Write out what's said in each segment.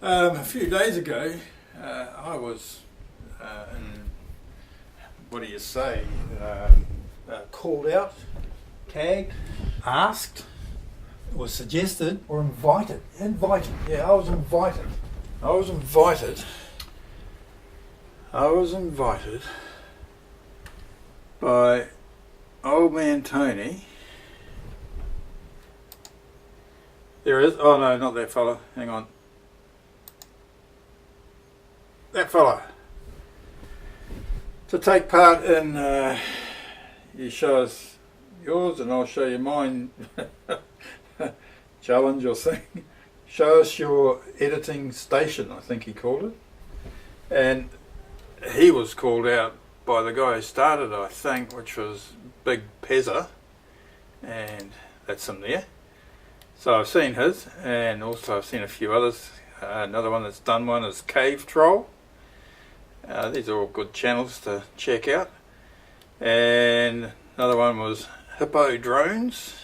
A few days ago, I was what do you say, called out, tagged, asked, was suggested, or invited. Yeah, I was invited. I was invited by old man Tony. There is, oh no, not that fella, hang on. That fella. To take part in, you show us yours and I'll show you mine challenge or thing. Show us your editing station, I think he called it. And he was called out by the guy who started, I think, which was Big Pezza, and that's him there. So I've seen his, and also I've seen a few others. Another one that's done one is Cave Troll. These are all good channels to check out. And another one was Hippo Drones.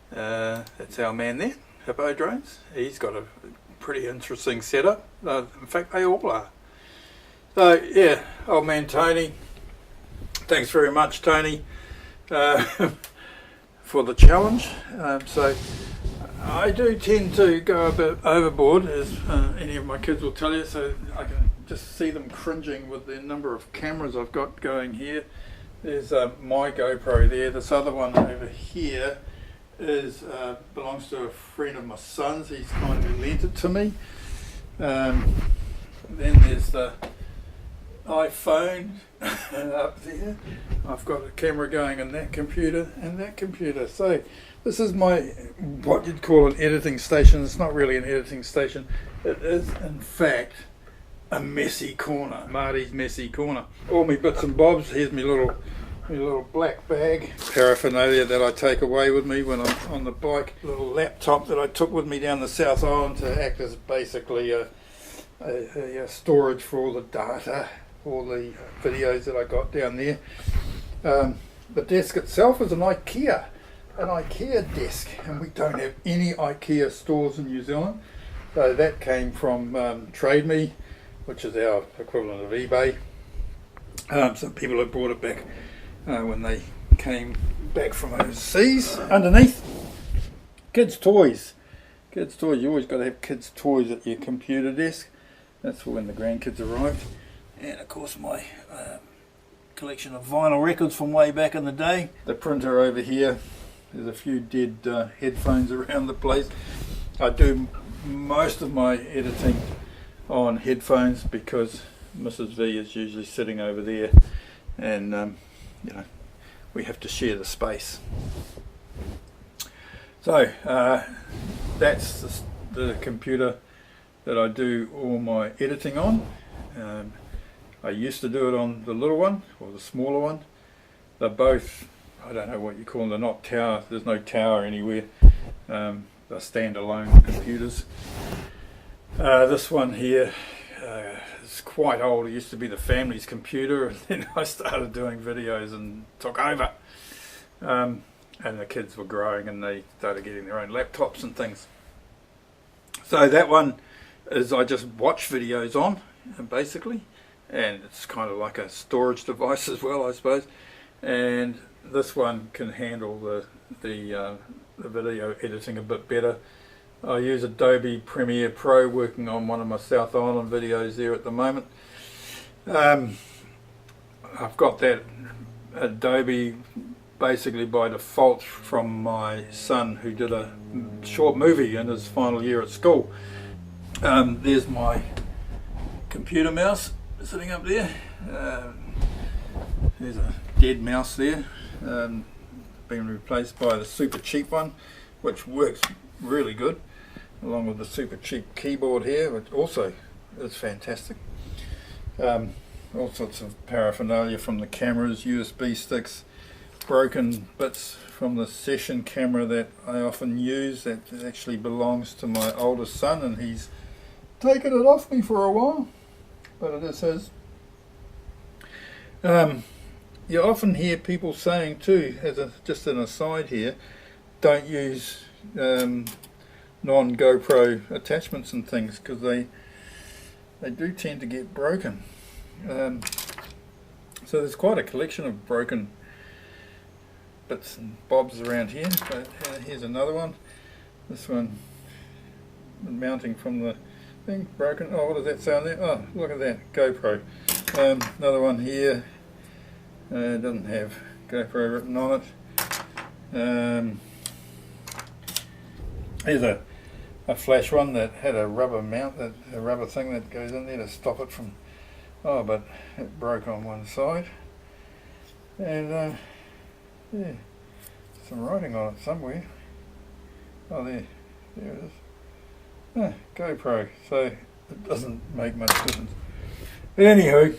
That's our man there, Hippo Drones. He's got a pretty interesting setup. In fact, they all are. So yeah, old man Tony. Thanks very much, Tony, for the challenge. So I do tend to go a bit overboard, as any of my kids will tell you, so I can just see them cringing with the number of cameras I've got going here. There's my GoPro there. This other one over here is belongs to a friend of my son's. He's kindly lent it to me. Then there's the iPhone up there. I've got a camera going in that computer and that computer. So this is my, what you'd call an editing station. It's not really an editing station. It is in fact a messy corner, Marty's messy corner. All my bits and bobs. Here's my little black bag, paraphernalia that I take away with me when I'm on the bike. Little laptop that I took with me down the South Island to act as basically a storage for all the data, all the videos that I got down there. The desk itself is an IKEA desk, and we don't have any IKEA stores in New Zealand. So that came from Trade Me, which is our equivalent of eBay. Some people have brought it back when they came back from overseas. Underneath, kids' toys. Kids' toys. You always got to have kids' toys at your computer desk. That's for when the grandkids arrived. And of course my collection of vinyl records from way back in the day. The printer over here. There's a few dead headphones around the place. I do most of my editing on headphones because Mrs. V is usually sitting over there, and you know, we have to share the space. So that's the computer that I do all my editing on. I used to do it on the little one, or the smaller one. They're both, I don't know what you call them, they're not tower, there's no tower anywhere. They're standalone computers. This one here is quite old. It used to be the family's computer, and then I started doing videos and took over. And the kids were growing and they started getting their own laptops and things. So that one is I just watch videos on, basically, and it's kind of like a storage device as well, I suppose. And this one can handle the video editing a bit better. I use Adobe Premiere Pro, working on one of my South Island videos there at the moment. I've got that Adobe basically by default from my son, who did a short movie in his final year at school. There's my computer mouse sitting up there. There's a dead mouse there, being replaced by the super cheap one, which works really good, along with the super cheap keyboard here, which also is fantastic. All sorts of paraphernalia from the cameras, USB sticks, broken bits from the session camera that I often use that actually belongs to my oldest son, and he's taken it off me for a while, but it is his. You often hear people saying too, as just an aside here, don't use non-GoPro attachments and things, because they do tend to get broken. So there's quite a collection of broken bits and bobs around here, but here's another one. This one mounting from the thing, broken. Oh, what does that say on there? Oh, look at that, GoPro. Another one here, doesn't have GoPro written on it. Here's a flash one that had a rubber mount, a rubber thing that goes in there to stop it from, but it broke on one side. And yeah, some writing on it somewhere. Oh, there it is. GoPro, so it doesn't make much difference. But anywho,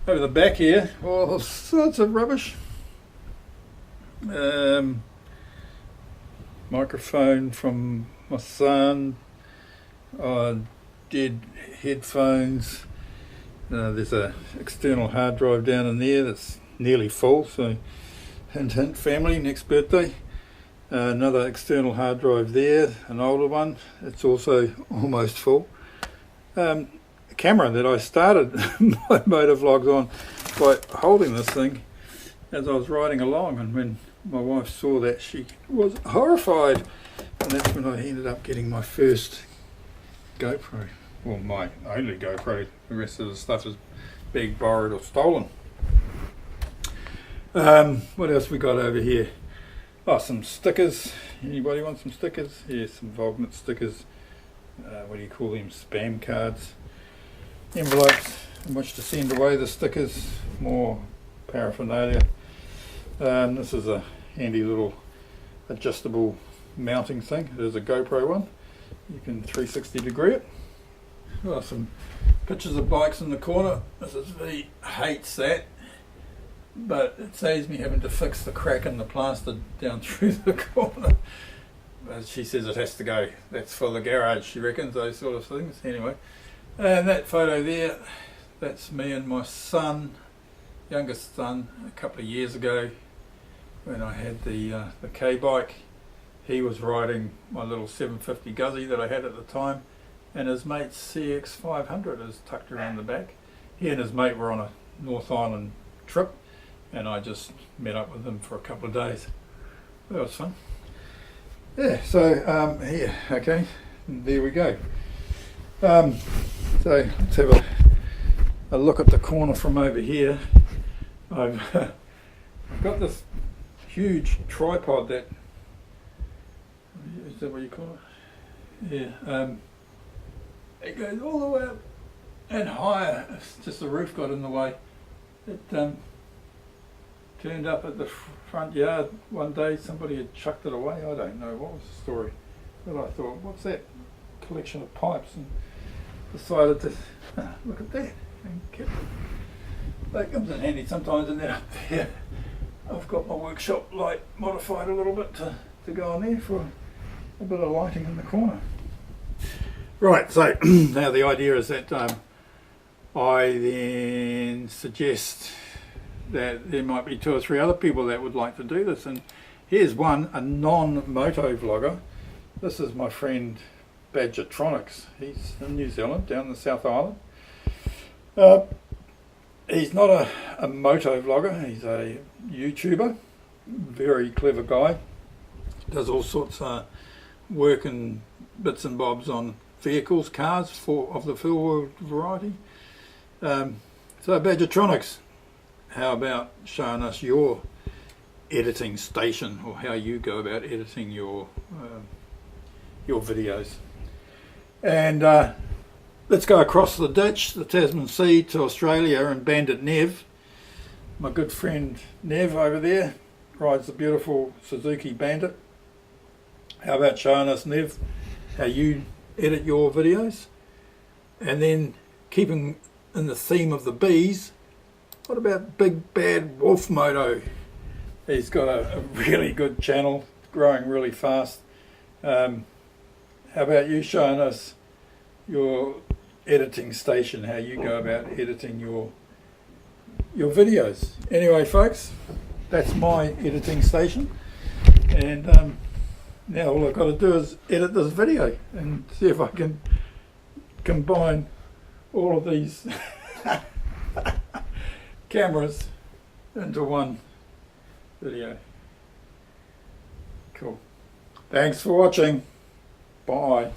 over the back here, all sorts of rubbish. Microphone from my son, dead headphones. There's a external hard drive down in there that's nearly full, so hint hint family, next birthday. Another external hard drive there, an older one, it's also almost full. A camera that I started my motor vlogs on by holding this thing as I was riding along, and when my wife saw that, she was horrified, and that's when I ended up getting my first GoPro. Well, my only GoPro. The rest of the stuff is being borrowed or stolen. What else we got over here? Oh, some stickers. Anybody want some stickers? Yeah, some Volgnit stickers. What do you call them? Spam cards. Envelopes in which to send away the stickers. More paraphernalia. This is a handy little adjustable mounting thing. It is a GoPro one. You can 360 degree it. Oh, some pictures of bikes in the corner. Mrs. V hates that, but it saves me having to fix the crack in the plaster down through the corner. But she says it has to go. That's for the garage, she reckons, those sort of things. Anyway, and that photo there, that's me and my son, youngest son, a couple of years ago when I had the K-bike. He was riding my little 750 Guzzi that I had at the time, and his mate's CX500 is tucked around the back. He and his mate were on a North Island trip, and I just met up with them for a couple of days. That was fun. Yeah, so here, okay, there we go. So let's have a look at the corner from over here. I've got this huge tripod that, is that what you call it? Yeah, it goes all the way up and higher. It's just the roof got in the way. It turned up at the front yard one day. Somebody had chucked it away. I don't know what was the story, but I thought, what's that collection of pipes, and decided to look at that and kept it. That comes in handy sometimes. And then up there I've got my workshop light modified a little bit to go on there for a bit of lighting in the corner. Right, so now the idea is that I then suggest that there might be 2 or 3 other people that would like to do this, and here's one, a non-moto vlogger. This is my friend Banditnev. He's in New Zealand, down the South Island. He's not a moto vlogger, he's a YouTuber, very clever guy, does all sorts of work and bits and bobs on vehicles, cars of the four-wheel variety. So Banditnev, how about showing us your editing station, or how you go about editing your videos? And let's go across the ditch, the Tasman Sea, to Australia, and BanditNev. My good friend Nev over there rides the beautiful Suzuki Bandit. How about showing us, Nev, how you edit your videos? And then, keeping in the theme of the bees, what about BigBadWolfMoto? He's got a really good channel, growing really fast. How about you showing us your editing station, how you go about editing your videos? Anyway folks, that's my editing station, and Now all I've got to do is edit this video and see if I can combine all of these cameras into one video. Cool. Thanks for watching. Bye.